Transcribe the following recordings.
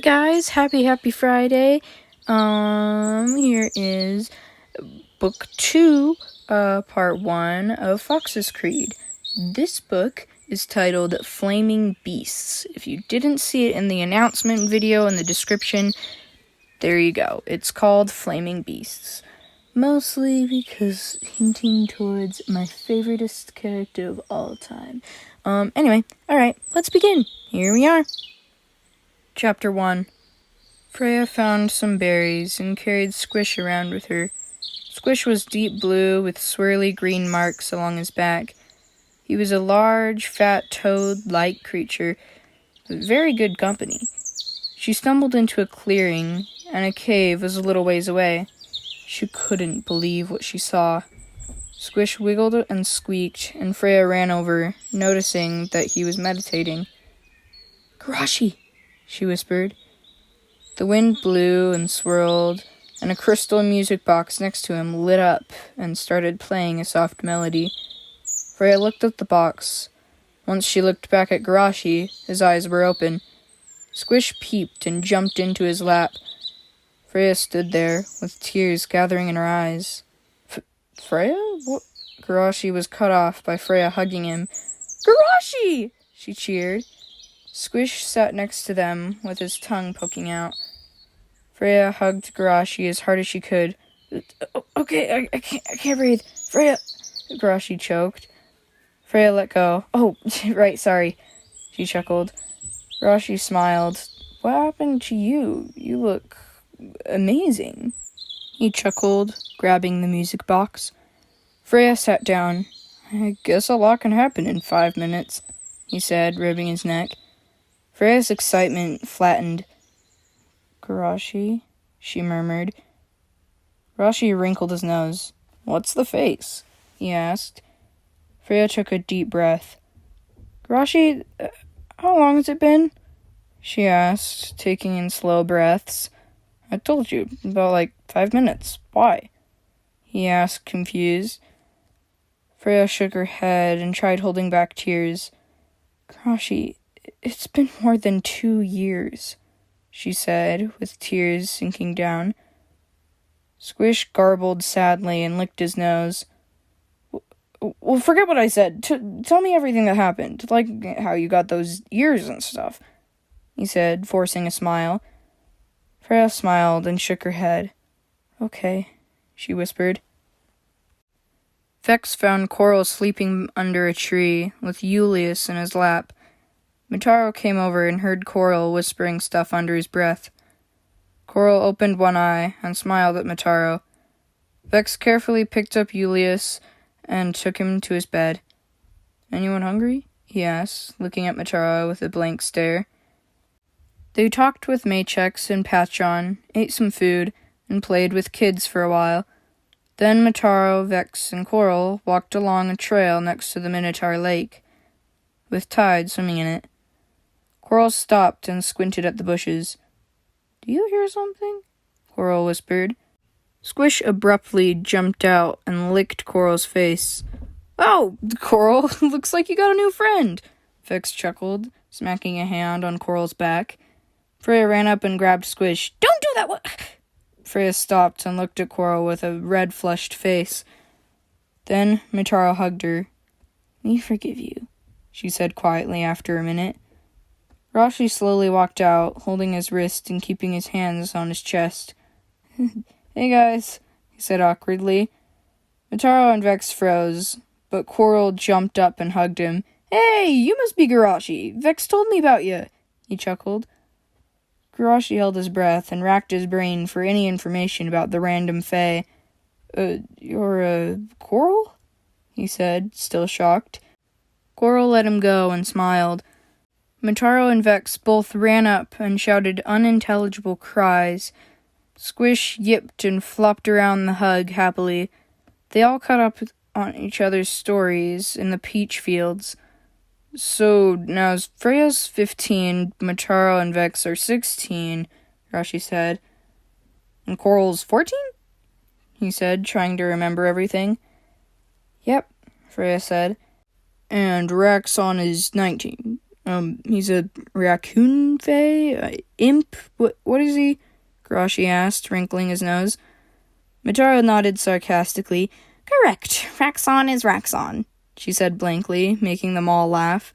guys, happy Friday. Here is Book 2, Part 1 of Fox's Creed. This book is titled Flaming Beasts. If you didn't see it in the announcement video in the description, there you go. It's called Flaming Beasts. Mostly because hinting towards my favoriteest character of all time. Anyway, alright, let's begin. Here we are. Chapter 1. Freya found some berries and carried Squish around with her. Squish was deep blue with swirly green marks along his back. He was a large, fat, toad-like creature, but very good company. She stumbled into a clearing, and a cave was a little ways away. She couldn't believe what she saw. Squish wiggled and squeaked, and Freya ran over, noticing that he was meditating. "Garashi," she whispered. The wind blew and swirled, and a crystal music box next to him lit up and started playing a soft melody. Freya looked at the box. Once she looked back at Garashi, his eyes were open. Squish peeped and jumped into his lap. Freya stood there, with tears gathering in her eyes. Freya? What? Garashi was cut off by Freya hugging him. "Garashi!" she cheered. Squish sat next to them, with his tongue poking out. Freya hugged Garashi as hard as she could. Okay, I can't breathe. Freya!" Garashi choked. Freya let go. "Oh, right, sorry," she chuckled. Garashi smiled. "What happened to you? You look amazing," he chuckled, grabbing the music box. Freya sat down. "I guess a lot can happen in 5 minutes," he said, rubbing his neck. Freya's excitement flattened. "Garashi," she murmured. Garashi wrinkled his nose. "What's the face?" he asked. Freya took a deep breath. "Garashi, how long has it been?" she asked, taking in slow breaths. "I told you, about 5 minutes. Why?" he asked, confused. Freya shook her head and tried holding back tears. "Garashi, it's been more than 2 years, she said, with tears sinking down. Squish garbled sadly and licked his nose. Well, forget what I said. Tell me everything that happened, like how you got those ears and stuff," he said, forcing a smile. Freya smiled and shook her head. "Okay," she whispered. Vex found Coral sleeping under a tree, with Julius in his lap. Mitaro came over and heard Coral whispering stuff under his breath. Coral opened one eye and smiled at Mitaro. Vex carefully picked up Julius and took him to his bed. "Anyone hungry?" he asked, looking at Mitaro with a blank stare. They talked with Maychex and Patron, ate some food, and played with kids for a while. Then Mitaro, Vex, and Coral walked along a trail next to the Minotaur Lake, with Tide swimming in it. Coral stopped and squinted at the bushes. "Do you hear something?" Coral whispered. Squish abruptly jumped out and licked Coral's face. "Oh, Coral, looks like you got a new friend," Vex chuckled, smacking a hand on Coral's back. Freya ran up and grabbed Squish. "Don't do that! What?" Freya stopped and looked at Coral with a red, flushed face. Then Mitaro hugged her. "We forgive you," she said quietly after a minute. Rashi slowly walked out, holding his wrist and keeping his hands on his chest. "Hey guys," he said awkwardly. Mitaro and Vex froze, but Coral jumped up and hugged him. "Hey, you must be Garashi. Vex told me about you," he chuckled. Garashi held his breath and racked his brain for any information about the random fae. You're a Coral?" he said, still shocked. Coral let him go and smiled. Mitaro and Vex both ran up and shouted unintelligible cries. Squish yipped and flopped around the hug happily. They all caught up on each other's stories in the peach fields. "So now Freya's 15, Mitaro and Vex are 16, Rashi said. "And Coral's 14? he said, trying to remember everything. "Yep," Freya said. "And Raxon is 19. He's a raccoon fae? Imp? What is he? Garashi asked, wrinkling his nose. Mitaro nodded sarcastically. Correct. Raxon is Raxon, she said blankly, making them all laugh.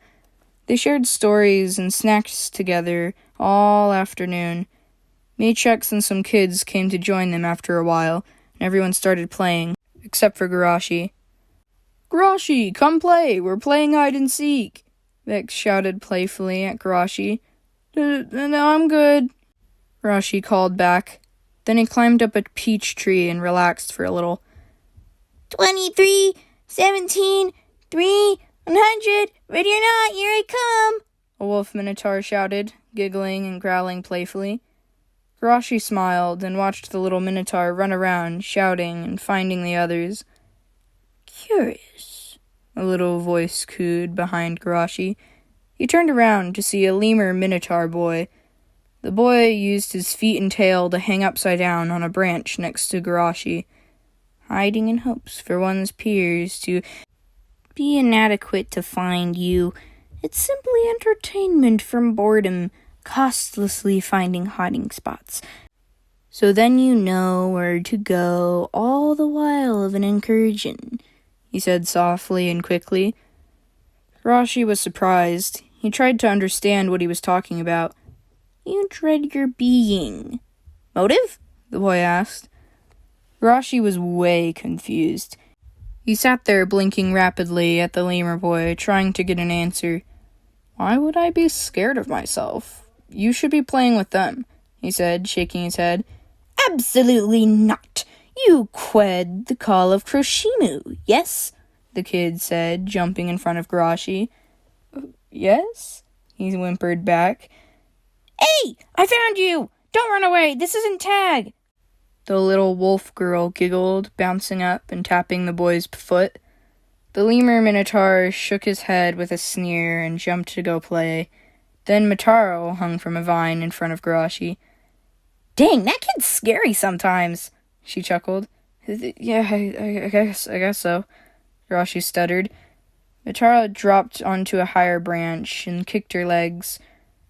They shared stories and snacks together all afternoon. Maecheks and some kids came to join them after a while, and everyone started playing, except for Garashi. Garashi, come play! We're playing hide-and-seek! Vex shouted playfully at Garashi. No, I'm good, Garashi called back. Then he climbed up a peach tree and relaxed for a little. 23, 17, 3, 100, ready or not, here I come! A wolf minotaur shouted, giggling and growling playfully. Garashi smiled and watched the little minotaur run around, shouting and finding the others. Curious, a little voice cooed behind Garashi. He turned around to see a lemur minotaur boy. The boy used his feet and tail to hang upside down on a branch next to Garashi, hiding in hopes for one's peers to be inadequate to find you. It's simply entertainment from boredom, costlessly finding hiding spots. So then you know where to go all the while of an incursion, he said softly and quickly. Garashi was surprised. He tried to understand what he was talking about. You dread your being. Motive? The boy asked. Garashi was way confused. He sat there blinking rapidly at the lemur boy, trying to get an answer. Why would I be scared of myself? You should be playing with them, he said, shaking his head. Absolutely not. You qued the call of Kroshimu, yes? The kid said, jumping in front of Garashi. Yes? He whimpered back. Hey, I found you! Don't run away, this isn't tag! The little wolf girl giggled, bouncing up and tapping the boy's foot. The lemur minotaur shook his head with a sneer and jumped to go play. Then Mitaro hung from a vine in front of Garashi. Dang, that kid's scary sometimes, she chuckled. Yeah, I guess so, Garashi stuttered. Mitaro dropped onto a higher branch and kicked her legs.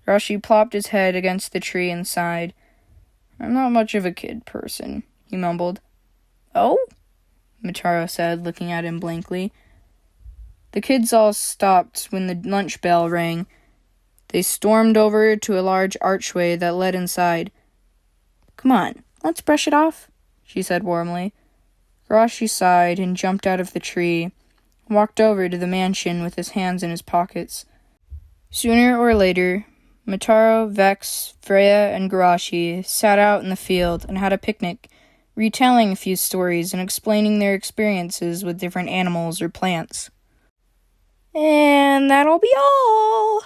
Garashi plopped his head against the tree and sighed. I'm not much of a kid person, he mumbled. Oh? Mitaro said, looking at him blankly. The kids all stopped when the lunch bell rang. They stormed over to a large archway that led inside. Come on, let's brush it off, she said warmly. Garashi sighed and jumped out of the tree, walked over to the mansion with his hands in his pockets. Sooner or later, Mitaro, Vex, Freya, and Garashi sat out in the field and had a picnic, retelling a few stories and explaining their experiences with different animals or plants. And that'll be all!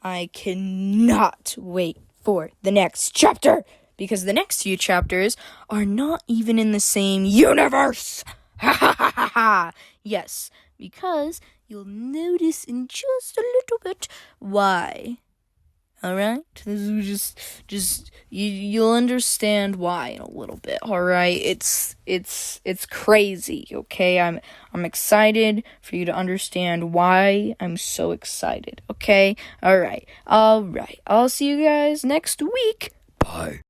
I cannot wait for the next chapter, because the next few chapters are not even in the same universe! Ha ha ha ha ha! Yes, because you'll notice in just a little bit why. Alright? You'll understand why in a little bit, alright? It's crazy, okay? I'm excited for you to understand why I'm so excited, okay? Alright. I'll see you guys next week. Bye.